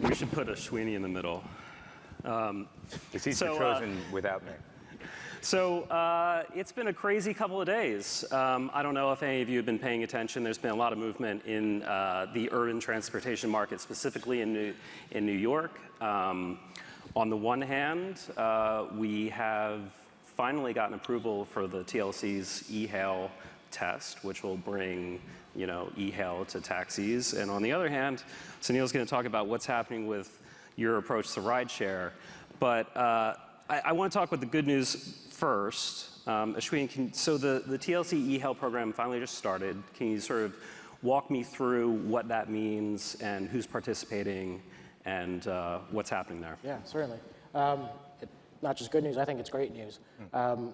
We should put a Sweeney in the middle. The seats are chosen without me. So it's been a crazy couple of days. I don't know if any of you have been paying attention. There's been a lot of movement in the urban transportation market, specifically in New York. On the one hand, we have finally gotten approval for the TLC's e-hale test, which will bring e-hale to taxis. And on the other hand, Sunil's going to talk about what's happening with your approach to rideshare. But I want to talk with the good news first. Ashwin, so the TLC e-hale program finally just started. Can you sort of walk me through what that means and who's participating and what's happening there? Yeah, certainly. Not just good news, I think it's great news.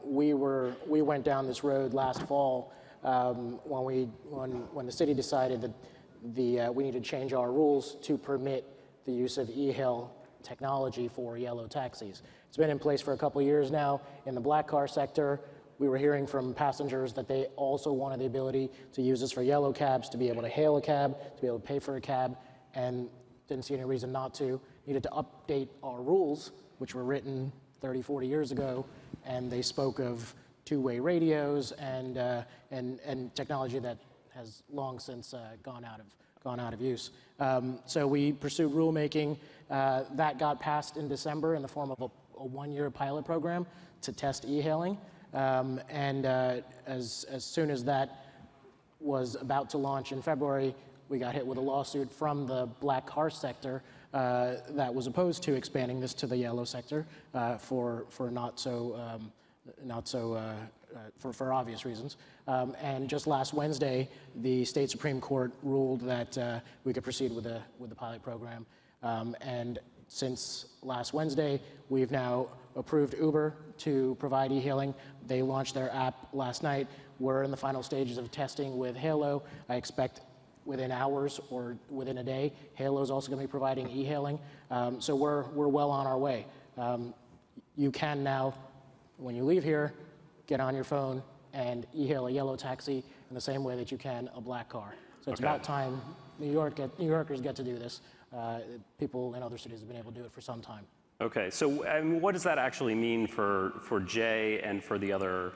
We went down this road last fall when the city decided that we needed to change our rules to permit the use of e-hale technology for yellow taxis. It's been in place for a couple of years now. In the black car sector, we were hearing from passengers that they also wanted the ability to use this for yellow cabs, to be able to hail a cab, to be able to pay for a cab, and didn't see any reason not to. Needed to update our rules, which were written 30, 40 years ago, and they spoke of two-way radios and technology that has long since gone out of use. So we pursued rulemaking. That got passed in December in the form of a one-year pilot program to test e-hailing. As soon as that was about to launch in February, we got hit with a lawsuit from the black car sector that was opposed to expanding this to the yellow sector for obvious reasons. And just last Wednesday, the state Supreme Court ruled that we could proceed with the pilot program. And since last Wednesday, we've now approved Uber to provide e-hailing. They launched their app last night. We're in the final stages of testing with Halo. I expect within hours or within a day, Halo is also going to be providing e-hailing. So we're well on our way. You can now, when you leave here, get on your phone and e-hail a yellow taxi in the same way that you can a black car. So it's about time New Yorkers get to do this. People in other cities have been able to do it for some time. Okay, so what does that actually mean for Jay and for the other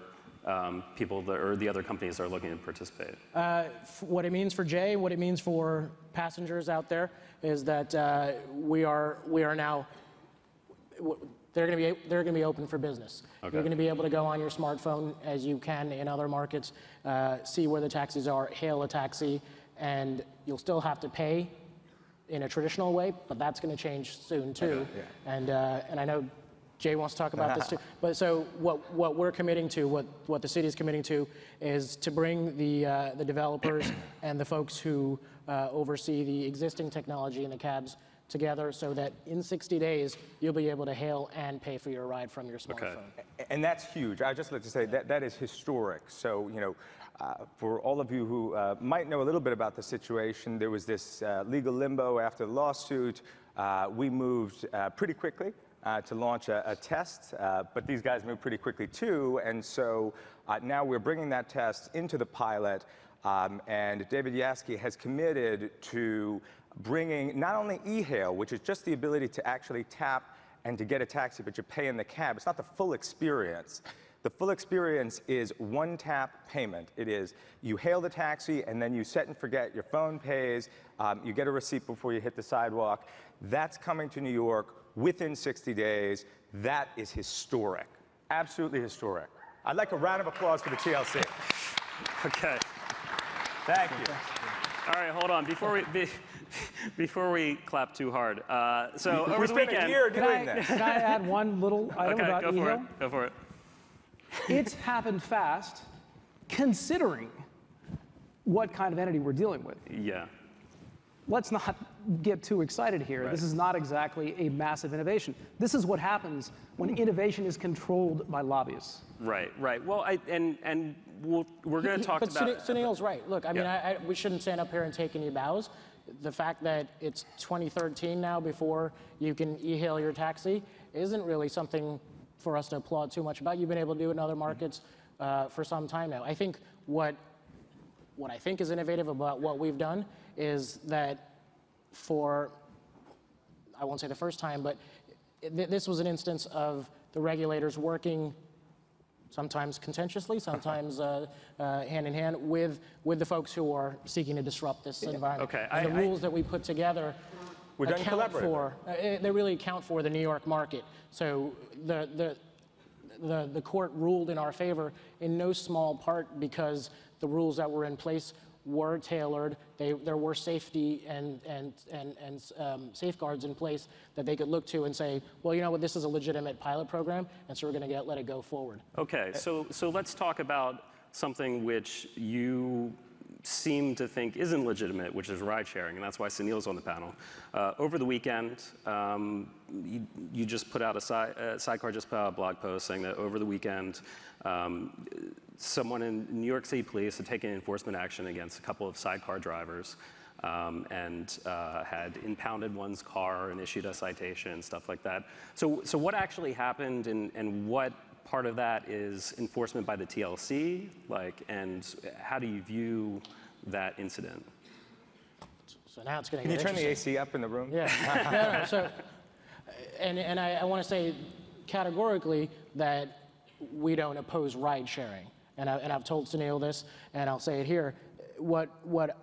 people or the other companies that are looking to participate? What it means for Jay, what it means for passengers out there is that we are now. They're going to be open for business. Okay. You're going to be able to go on your smartphone, as you can in other markets, see where the taxis are, hail a taxi, and you'll still have to pay in a traditional way, but that's going to change soon too. Yeah. And I know Jay wants to talk about this too. But so what we're committing to, what the city is committing to, is to bring the developers and the folks who oversee the existing technology in the cabs together so that in 60 days, you'll be able to hail and pay for your ride from your smartphone. Okay. And that's huge. I'd just like to say that is historic. So, for all of you who might know a little bit about the situation, there was this legal limbo after the lawsuit. We moved pretty quickly to launch a test, but these guys moved pretty quickly too. And so now we're bringing that test into the pilot, and David Yaski has committed to bringing not only e-hale, which is just the ability to actually tap and to get a taxi, but you pay in the cab. It's not the full experience. The full experience is one-tap payment. It is you hail the taxi, and then you set and forget. Your phone pays. You get a receipt before you hit the sidewalk. That's coming to New York within 60 days. That is historic, absolutely historic. I'd like a round of applause for the TLC. Okay. Thank you. All right, hold on. Before we clap too hard, so over the weekend, a year doing this. Can I add one little item about e-hale? Go for it. It's happened fast, considering what kind of entity we're dealing with. Yeah. Let's not get too excited here. Right. This is not exactly a massive innovation. This is what happens when innovation is controlled by lobbyists. Right, right. Well, we're going to talk about. But Sunil's right. Look, I mean, we shouldn't stand up here and take any bows. The fact that it's 2013 now before you can e-hail your taxi isn't really something for us to applaud too much about. You've been able to do it in other markets for some time now. I think what I think is innovative about what we've done is that for I won't say the first time, but this was an instance of the regulators working sometimes contentiously, sometimes hand in hand with the folks who are seeking to disrupt this environment. Okay, and the rules that we put together they really account for the New York market. So the court ruled in our favor in no small part because the rules that were in place were tailored. There were safety and safeguards in place that they could look to and say, well, you know what, this is a legitimate pilot program, and so we're going to let it go forward. Okay, so let's talk about something which you seem to think isn't legitimate, which is ride sharing, and that's why Sunil's on the panel. Over the weekend, you just put out Sidecar just put out a blog post saying that over the weekend, someone in New York City police had taken enforcement action against a couple of Sidecar drivers and had impounded one's car and issued a citation and stuff like that. So what actually happened, and what part of that is enforcement by the TLC, and how do you view that incident? So now it's going to Can get you turn the AC up in the room? Yeah. No, so, and I want to say categorically that we don't oppose ride sharing, and I've told Sunil this, and I'll say it here. What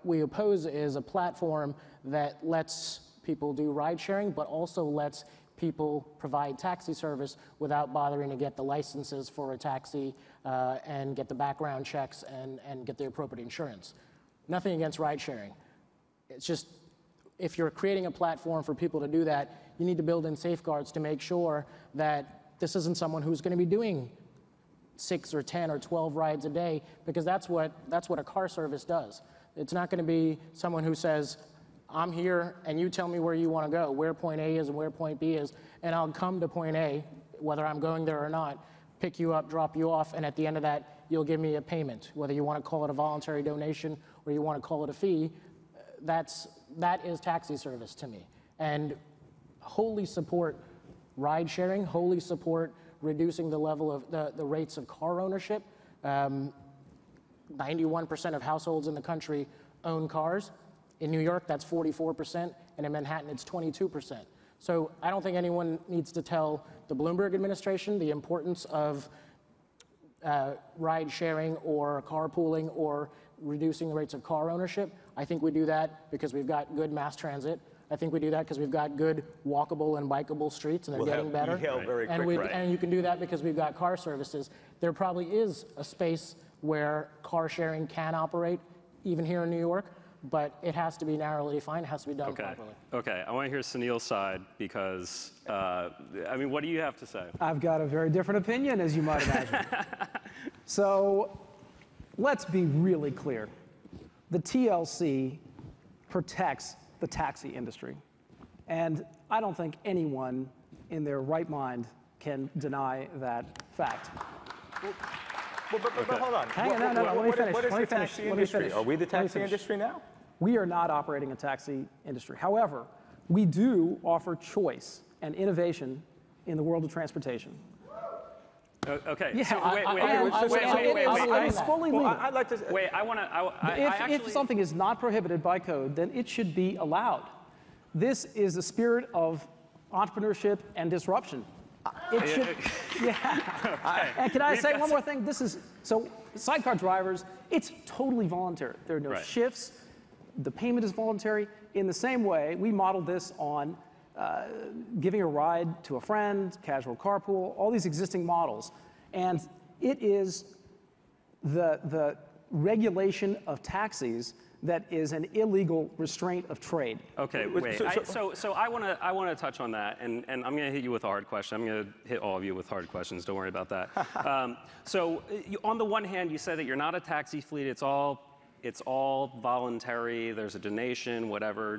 we oppose is a platform that lets people do ride sharing, but also lets people provide taxi service without bothering to get the licenses for a taxi and get the background checks and get the appropriate insurance. Nothing against ride sharing. It's just, if you're creating a platform for people to do that, you need to build in safeguards to make sure that this isn't someone who's going to be doing 6 or 10 or 12 rides a day, because that's what a car service does. It's not going to be someone who says, I'm here and you tell me where you want to go, where point A is and where point B is, and I'll come to point A, whether I'm going there or not, pick you up, drop you off, and at the end of that, you'll give me a payment. Whether you want to call it a voluntary donation or you want to call it a fee, that is taxi service to me. And wholly support ride sharing, wholly support reducing the level of the rates of car ownership. 91% of households in the country own cars. In New York, that's 44%, and in Manhattan, it's 22%. So I don't think anyone needs to tell the Bloomberg administration the importance of ride sharing or carpooling or reducing the rates of car ownership. I think we do that because we've got good mass transit. I think we do that because we've got good walkable and bikeable streets, and they're getting better. E-hale very quickly. And you can do that because we've got car services. There probably is a space where car sharing can operate, even here in New York, but it has to be narrowly defined, it has to be done properly. Okay, I want to hear Sunil's side because, what do you have to say? I've got a very different opinion, as you might imagine. So let's be really clear. The TLC protects the taxi industry. And I don't think anyone in their right mind can deny that fact. But hold on. Hang on, no, let me finish. What is the taxi industry? Are we the taxi industry now? We are not operating a taxi industry. However, we do offer choice and innovation in the world of transportation. Okay. Yeah, so wait. It's fully legal. I'd like to. Wait, I want to. If something is not prohibited by code, then it should be allowed. This is the spirit of entrepreneurship and disruption. It should. Yeah. And can I say one more thing? So sidecar drivers, it's totally voluntary. There are no shifts. The payment is voluntary. In the same way, we modeled this on giving a ride to a friend, casual carpool, all these existing models. And it is the regulation of taxis that is an illegal restraint of trade. Okay, wait. So I want to touch on that, and I'm going to hit you with a hard question. I'm going to hit all of you with hard questions. Don't worry about that. So on the one hand, you said that you're not a taxi fleet. It's all voluntary. There's a donation, whatever.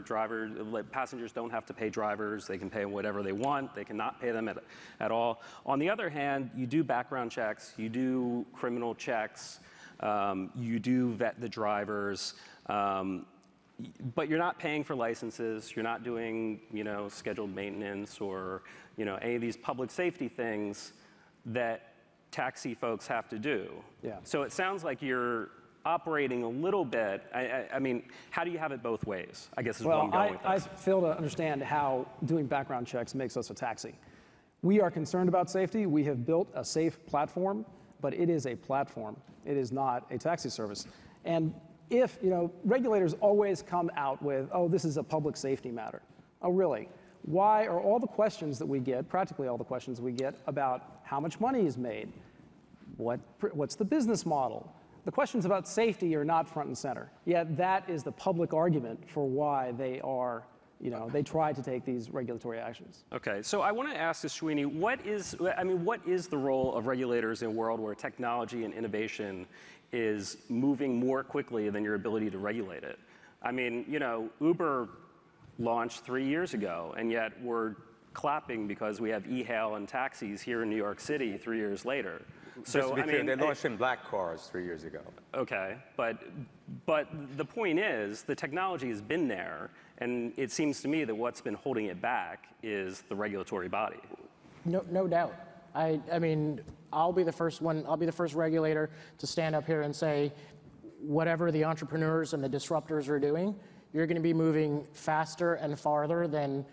Passengers don't have to pay drivers. They can pay whatever they want. They cannot pay them at all. On the other hand, you do background checks. You do criminal checks. You do vet the drivers. But you're not paying for licenses. You're not doing, scheduled maintenance or, any of these public safety things that taxi folks have to do. Yeah. So it sounds like you're operating a little bit. I mean, how do you have it both ways? I guess is what I'm going with I this. fail to understand how doing background checks makes us a taxi. We are concerned about safety. We have built a safe platform, but it is a platform. It is not a taxi service. And if, regulators always come out with, oh, this is a public safety matter. Oh, really? Why are all the questions that we get, practically all the questions we get, about how much money is made? What's the business model? The questions about safety are not front and center. Yet that is the public argument for why they are, they try to take these regulatory actions. Okay, so I want to ask Ashwini, what is the role of regulators in a world where technology and innovation is moving more quickly than your ability to regulate it? I mean, Uber launched 3 years ago, and yet we're clapping because we have e-hale and taxis here in New York City 3 years later. So, just to be clear, they launched in black cars 3 years ago. Okay, but the point is, the technology has been there, and it seems to me that what's been holding it back is the regulatory body. No doubt. I mean, I'll be the first regulator to stand up here and say, whatever the entrepreneurs and the disruptors are doing, you're going to be moving faster and farther than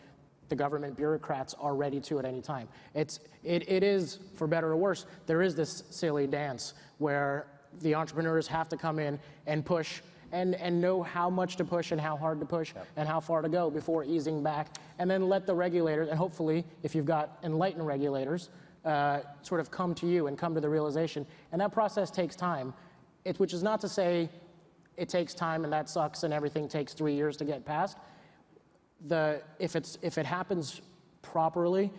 the government bureaucrats are ready to at any time. It is, for better or worse, there is this silly dance where the entrepreneurs have to come in and push and know how much to push and how hard to push and how far to go before easing back, and then let the regulators, and hopefully, if you've got enlightened regulators, sort of come to you and come to the realization. And that process takes time, which is not to say it takes time and that sucks and everything takes 3 years to get passed. If it happens properly,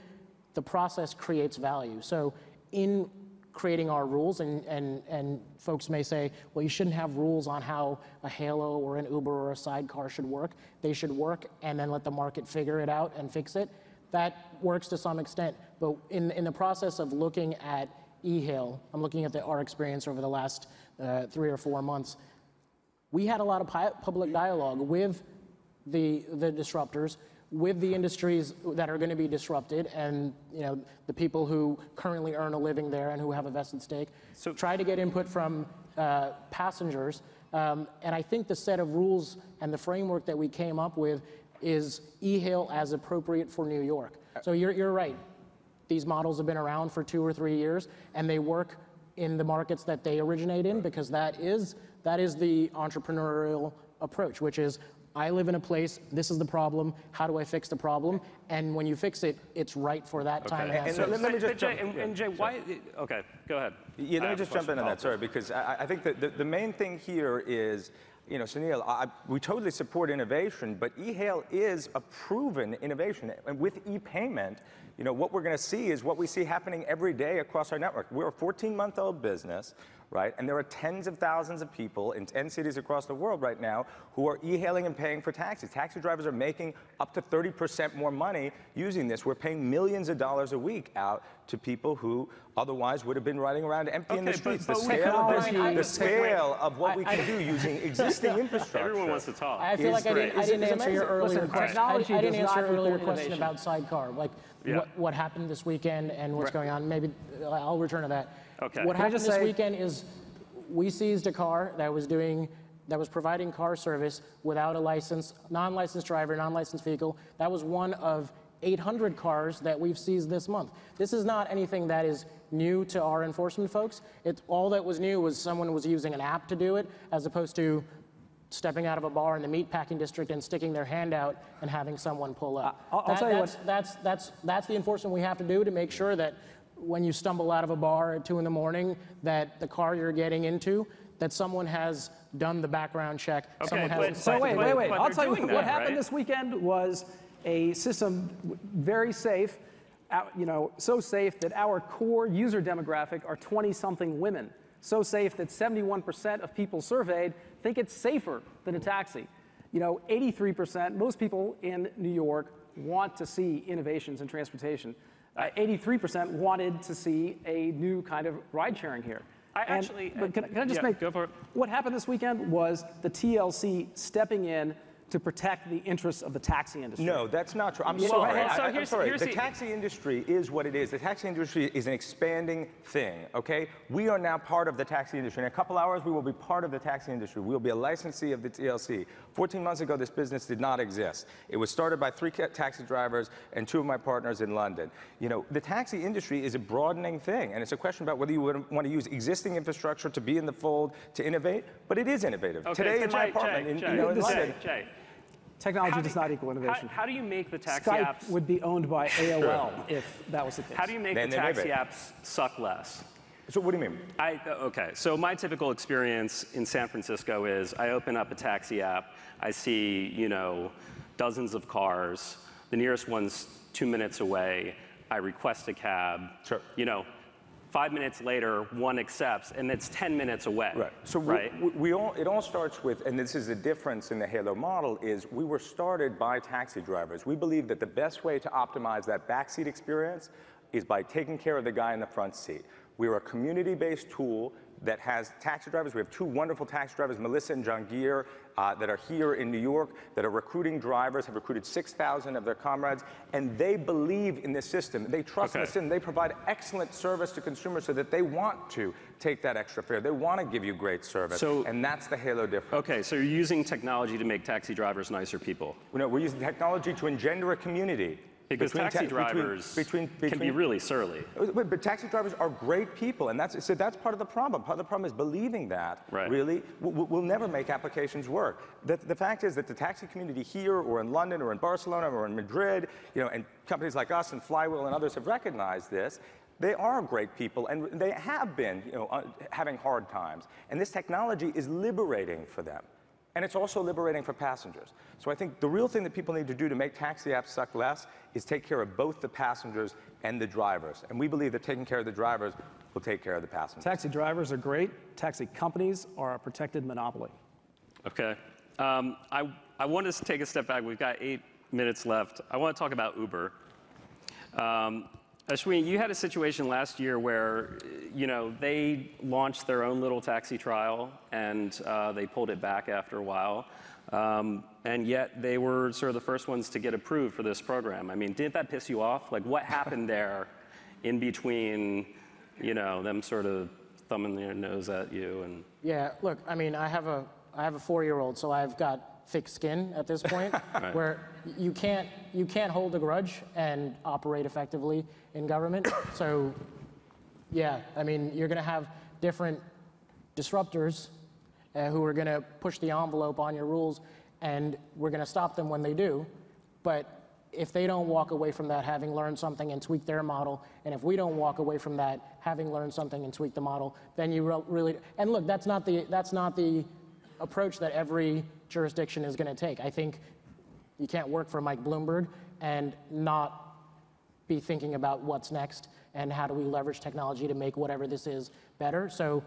the process creates value. So in creating our rules, and folks may say, well, you shouldn't have rules on how a Halo or an Uber or a sidecar should work. They should work and then let the market figure it out and fix it. That works to some extent, but in the process of looking at e-hale, I'm looking at our experience over the last 3 or 4 months. We had a lot of public dialogue with the disruptors, with the industries that are going to be disrupted, and the people who currently earn a living there and who have a vested stake. So try to get input from passengers, and I think the set of rules and the framework that we came up with is e-hale as appropriate for New York. So you're right. These models have been around for 2 or 3 years, and they work in the markets that they originate in, because that is the entrepreneurial approach, which is, I live in a place, this is the problem, how do I fix the problem? And when you fix it, it's right for that time. And let me just jump in. Jay, why? Okay, go ahead. Yeah, let me just jump in on that, sorry, because I think that the main thing here is, Sunil, we totally support innovation, but e-hale is a proven innovation. And with e-payment, what we're going to see is what we see happening every day across our network. We're a 14-month-old business, right? And there are tens of thousands of people in 10 cities across the world right now who are e-hailing and paying for taxis. Taxi drivers are making up to 30% more money using this. We're paying millions of dollars a week out to people who otherwise would have been riding around empty in the streets. The scale of what we can do using existing infrastructure. Everyone wants to talk. I feel like I didn't answer your earlier question. I didn't answer your earlier question about sidecar, like what happened this weekend and what's going on. Maybe I'll return to that. Okay. What happened this weekend is we seized a car that was providing car service without a license, non-licensed driver, non-licensed vehicle. That was one of 800 cars that we've seized this month. This is not anything that is new to our enforcement folks. All that was new was someone was using an app to do it, as opposed to stepping out of a bar in the meatpacking district and sticking their hand out and having someone pull up. I'll tell you what. That's the enforcement we have to do to make sure that when you stumble out of a bar at 2 in the morning, that the car you're getting into, that someone has done the background check. Okay, so wait. I'll tell you what happened right? this weekend was a system very safe, so safe that our core user demographic are 20-something women. So safe that 71% of people surveyed think it's safer than a taxi. 83%, most people in New York want to see innovations in transportation. 83% wanted to see a new kind of ride sharing here. But can I just go for it. What happened this weekend was the TLC stepping in to protect the interests of the taxi industry. No, that's not true. I'm Well, sorry. well, so I'm sorry. here's The taxi industry is what it is. The taxi industry is an expanding thing, okay? We are now part of the taxi industry. In a couple hours, we will be part of the taxi industry. We will be a licensee of the TLC. 14 months ago, this business did not exist. It was started by 3 taxi drivers and 2 of my partners in London. You know, the taxi industry is a broadening thing, and it's a question about whether you would want to use existing infrastructure to be in the fold, to innovate, but it is innovative. Okay, Today so in my apartment in London, Jay, Technology does not equal innovation. how do you make the taxi Skype apps? would be owned by AOL if that was the case. How do you make Then the they may taxi be. apps suck less? So what do you mean? Okay, so my typical experience in San Francisco is I open up a taxi app, I see, you know, dozens of cars, the nearest one's 2 minutes away, I request a cab. Sure. You know, 5 minutes later, one accepts, and it's 10 minutes away. Right. So it all starts with, and this is the difference in the Halo model, is we were started by taxi drivers. We believe that the best way to optimize that backseat experience is by taking care of the guy in the front seat. We're a community-based tool that has taxi drivers. We have 2 wonderful taxi drivers, Melissa and John Gear, that are here in New York, that are recruiting drivers, have recruited 6,000 of their comrades, and they believe in this system. They trust in the system. They provide excellent service to consumers so that they want to take that extra fare. They want to give you great service, and that's the Halo difference. Okay, so you're using technology to make taxi drivers nicer people. No, we're using technology to engender a community. Because taxi drivers can be really surly. But taxi drivers are great people, and that's part of the problem. Part of the problem is believing that, really, will never make applications work. The fact is that the taxi community here, or in London, or in Barcelona, or in Madrid, you know, and companies like us and Flywheel and others have recognized this. They are great people, and they have been, you know, having hard times. And this technology is liberating for them. And it's also liberating for passengers. So I think the real thing that people need to do to make taxi apps suck less is take care of both the passengers and the drivers. And we believe that taking care of the drivers will take care of the passengers. Taxi drivers are great. Taxi companies are a protected monopoly. Okay. I want to take a step back. We've got 8 minutes left. I want to talk about Uber. Ashwin, you had a situation last year where, you know, they launched their own little taxi trial and they pulled it back after a while. And yet they were sort of the first ones to get approved for this program. I mean, didn't that piss you off? Like, what happened there in between, you know, them sort of thumbing their nose at you? And Yeah, look, I mean, I have a 4-year-old, so I've got thick skin at this point, where you can't hold a grudge and operate effectively in government. So, yeah, I mean, you're going to have different disruptors who are going to push the envelope on your rules, and we're going to stop them when they do. But if they don't walk away from that having learned something and tweak their model, and if we don't walk away from that having learned something and tweak the model, then you really, and look, that's not the approach that every jurisdiction is going to take. I think you can't work for Mike Bloomberg and not be thinking about what's next and how do we leverage technology to make whatever this is better. So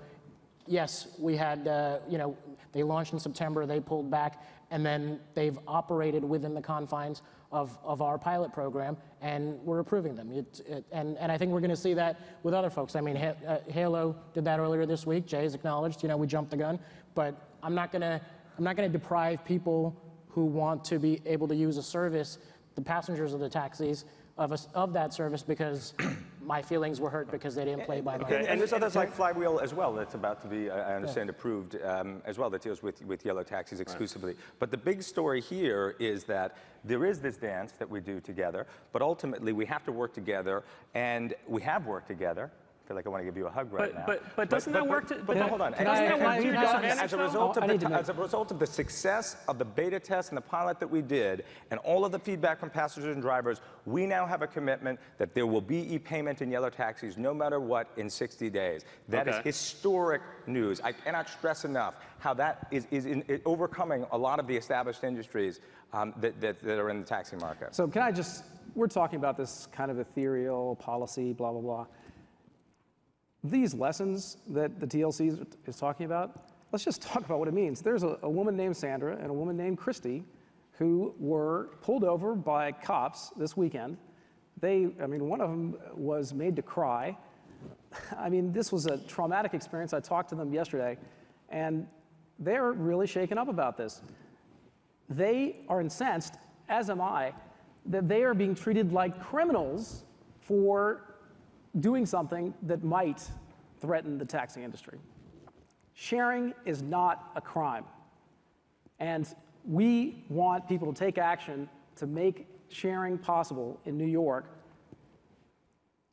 yes, we had, you know, they launched in September, they pulled back, and then they've operated within the confines of our pilot program, and we're approving them. And I think we're going to see that with other folks. I mean, Halo did that earlier this week. Jay's acknowledged, you know, we jumped the gun, but I'm not going to deprive people who want to be able to use a service, the passengers of the taxis, of that service because my feelings were hurt because they didn't play by my rules. And there's others like Flywheel as well that's about to be, I understand, approved as well, that deals with yellow taxis exclusively. But the big story here is that there is this dance that we do together, but ultimately we have to work together, and we have worked together. I feel like I want to give you a hug right now. But doesn't that work? But hold on. As a result of the success of the beta test and the pilot that we did, and all of the feedback from passengers and drivers, we now have a commitment that there will be e-payment in yellow taxis no matter what in 60 days. That is historic news. I cannot stress enough how that is overcoming a lot of the established industries that are in the taxi market. So can I just, we're talking about this kind of ethereal policy, blah, blah, blah. These lessons that the TLC is talking about, let's just talk about what it means. There's a woman named Sandra and a woman named Christy who were pulled over by cops this weekend. I mean, one of them was made to cry. I mean, this was a traumatic experience. I talked to them yesterday, and they're really shaken up about this. they are incensed, as am I, that they are being treated like criminals for doing something that might threaten the taxi industry. Sharing is not a crime. And we want people to take action to make sharing possible in New York.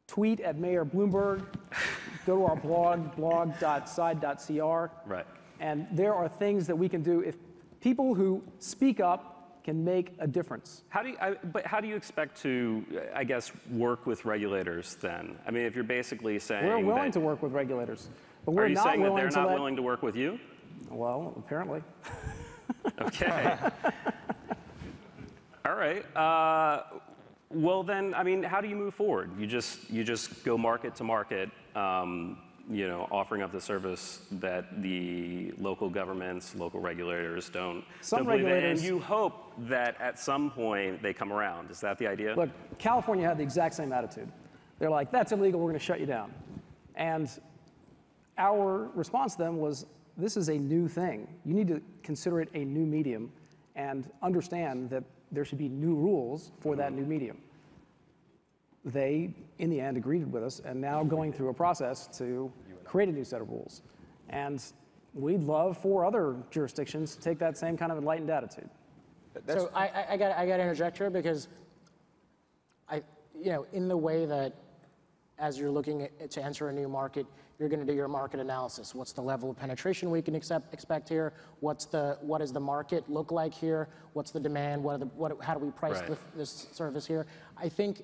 Tweet at Mayor Bloomberg, go to our blog, blog.side.cr. Right. And there are things that we can do. If people who speak up can make a difference. But how do you expect to, I guess, work with regulators then? I mean, if you're basically saying We're willing to work with regulators, but we're are you not saying that willing they're to not willing to work with you? Well, apparently. Okay. All right. Well, then, I mean, how do you move forward? You just go market to market, offering up the service that the local governments, local regulators don't believe in, and you hope that at some point they come around. Is that the idea? Look, California had the exact same attitude. They're like, that's illegal, we're going to shut you down. And our response to them was, this is a new thing. You need to consider it a new medium and understand that there should be new rules for that new medium. They, in the end, agreed with us, and now going through a process to create a new set of rules. And we'd love for other jurisdictions to take that same kind of enlightened attitude. So I got to interject here because in the way that as you're looking to enter a new market, you're going to do your market analysis. What's the level of penetration we can expect here? What does the market look like here? What's the demand? How do we price this service here? I think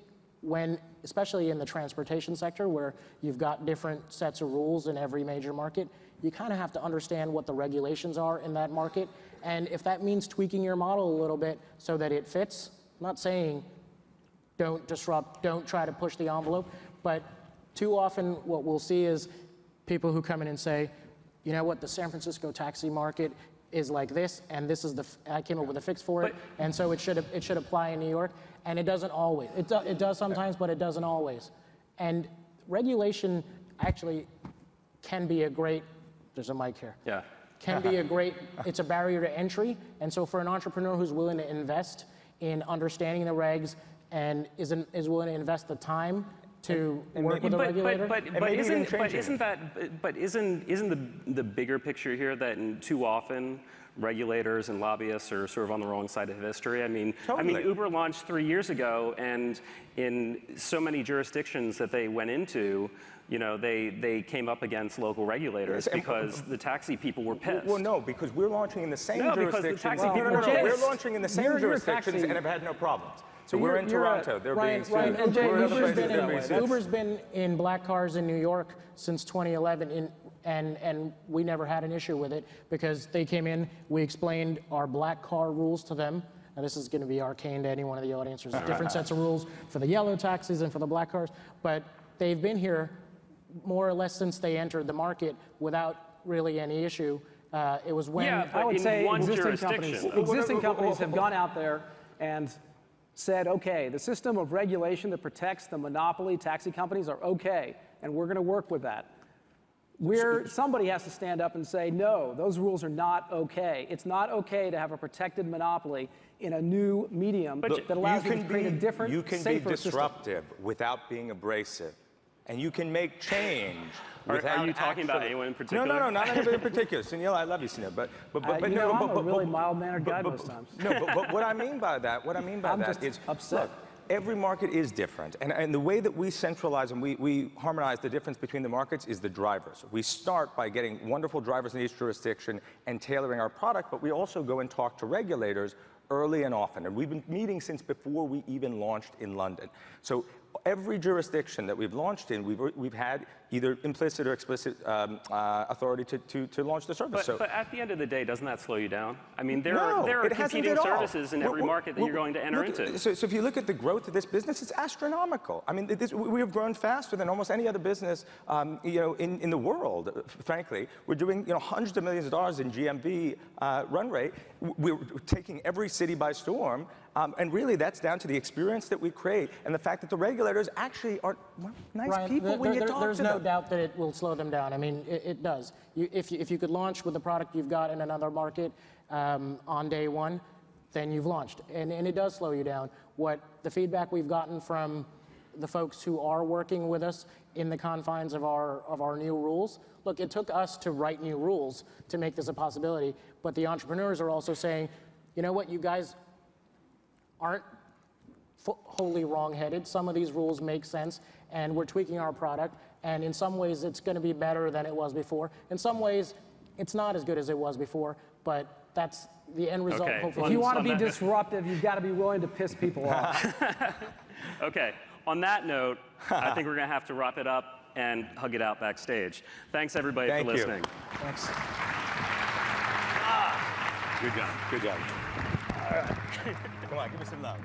especially in the transportation sector, where you've got different sets of rules in every major market, you kind of have to understand what the regulations are in that market. And if that means tweaking your model a little bit so that it fits, I'm not saying don't disrupt, don't try to push the envelope, but too often what we'll see is people who come in and say, you know what, the San Francisco taxi market is like this, and this is I came up with a fix for it, and so it should apply in New York, and it doesn't always. It does sometimes, but it doesn't always. And regulation actually can be a great, there's a mic here. Yeah. Can be a great, it's a barrier to entry, and so for an entrepreneur who's willing to invest in understanding the regs and is willing to invest the time to work with a regulator. But isn't the bigger picture here that too often regulators and lobbyists are sort of on the wrong side of history? I mean, Uber launched 3 years ago, and in so many jurisdictions that they went into, they came up against local regulators because the taxi people were pissed. Well, no, because we're launching in the same jurisdictions. Because the taxi people were pissed. pissed. We're launching in the same jurisdictions and have had no problems. So we're in Toronto. They're being sued. Right, and Jay, Uber's been in black cars in New York since 2011, and we never had an issue with it because they came in, we explained our black car rules to them. Now this is going to be arcane to anyone in the audience. There's different sets of rules for the yellow taxis and for the black cars, but they've been here more or less since they entered the market without really any issue. It was when but I would say existing companies have gone out there and said, okay, the system of regulation that protects the monopoly taxi companies are okay, and we're going to work with that. Somebody has to stand up and say, no, those rules are not okay. It's not okay to have a protected monopoly in a new medium that allows you to create a different, safer system. You can be disruptive without being abrasive, and you can make change. Are you talking about anyone in particular? No, not anybody in particular. Sunil, I love you, Sunil, but I'm a really mild-mannered guy most times. No, but what I mean by that, is upset. Look, every market is different, and the way that we centralize and we harmonize the difference between the markets is the drivers. We start by getting wonderful drivers in each jurisdiction and tailoring our product, but we also go and talk to regulators early and often, and we've been meeting since before we even launched in London. So every jurisdiction that we've launched in, we've had either implicit or explicit authority to launch the service. But at the end of the day, doesn't that slow you down? I mean, there are competing services in every market that you're going to enter into. So if you look at the growth of this business, it's astronomical. I mean, we have grown faster than almost any other business, in the world. Frankly, we're doing hundreds of millions of dollars in GMV run rate. We're taking every city by storm. And really, that's down to the experience that we create and the fact that the regulators actually are nice people when you talk to them. There's no doubt that it will slow them down. I mean, it does. If you could launch with the product you've got in another market on day one, then you've launched. And it does slow you down. What the feedback we've gotten from the folks who are working with us in the confines of our new rules, look, it took us to write new rules to make this a possibility, but the entrepreneurs are also saying, you know what, you guys aren't wholly wrong-headed. Some of these rules make sense, and we're tweaking our product, and in some ways it's going to be better than it was before. In some ways, it's not as good as it was before, but that's the end result. Okay. Hopefully. If you want to be disruptive, you've got to be willing to piss people off. Okay, on that note, I think we're going to have to wrap it up and hug it out backstage. Thanks, everybody, for listening. Thanks. Good job. Good job. All right. Come on, give me some love.